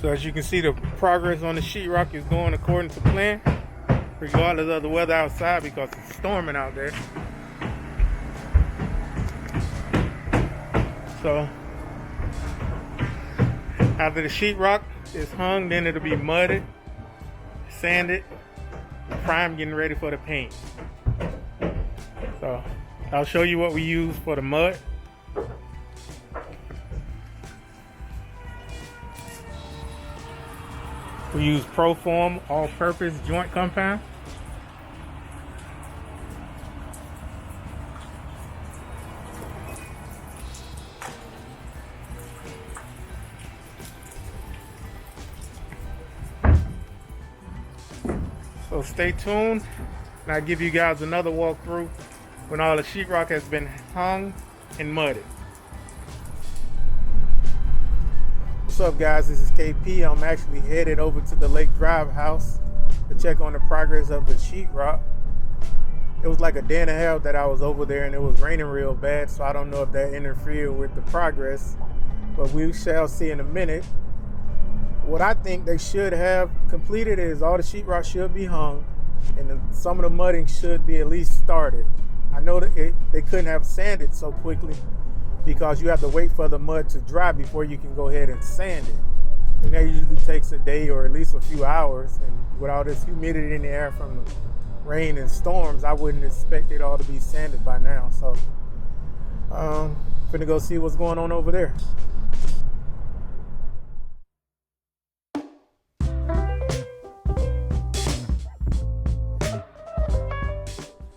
So as you can see, the progress on the sheetrock is going according to plan, regardless of the weather outside, because it's storming out there. So after the sheetrock is hung, then it'll be mudded, sanded, and primed, getting ready for the paint. So I'll show you what we use for the mud. We use Proform all-purpose joint compound. So stay tuned, and I'll give you guys another walkthrough when all the sheetrock has been hung and mudded. What's up, guys? This is KP. I'm actually headed over to the Lake Drive house to check on the progress of the sheetrock. It was like a day and a half that I was over there, and it was raining real bad, so I don't know if that interfered with the progress, but we shall see in a minute. What I think they should have completed is all the sheetrock should be hung, and some of the mudding should be at least started. I know that they couldn't have sanded so quickly because you have to wait for the mud to dry before you can go ahead and sand it. And that usually takes a day or at least a few hours. And with all this humidity in the air from the rain and storms, I wouldn't expect it all to be sanded by now. So finna go see what's going on over there.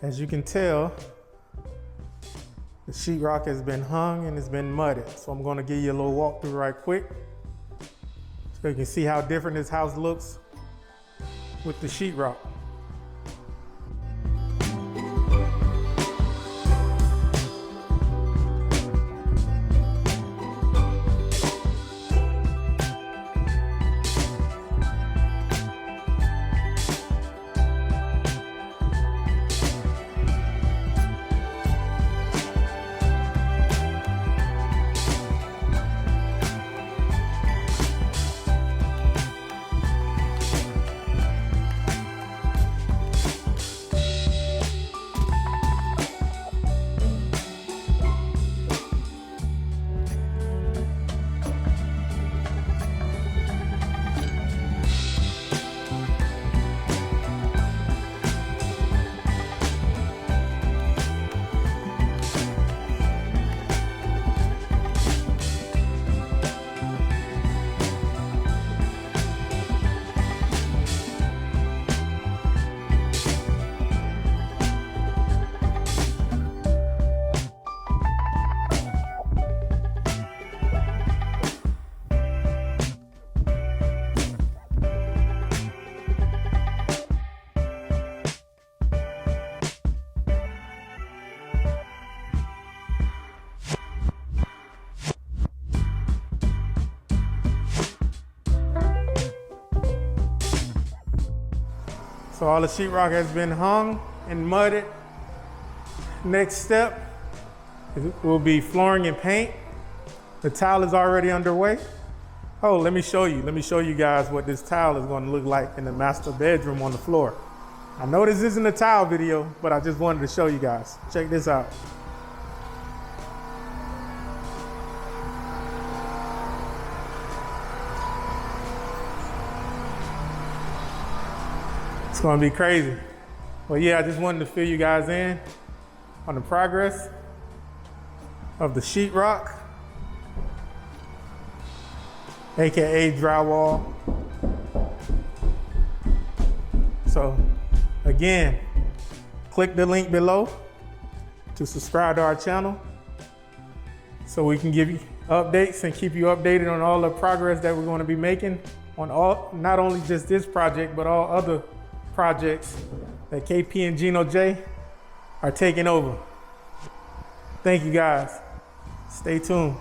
As you can tell, the sheetrock has been hung and it's been mudded. So I'm gonna give you a little walkthrough right quick so you can see how different this house looks with the sheetrock. So all the sheetrock has been hung and mudded. Next step will be flooring and paint. The tile is already underway. Oh, let me show you. Let me show you guys what this tile is going to look like in the master bedroom on the floor. I know this isn't a tile video, but I just wanted to show you guys. Check this out. It's gonna be crazy. Well, yeah, I just wanted to fill you guys in on the progress of the sheetrock, AKA drywall. So again, click the link below to subscribe to our channel so we can give you updates and keep you updated on all the progress that we're going to be making on all, not only just this project, but all other projects that KP and Geno J are taking over. Thank you guys. Stay tuned.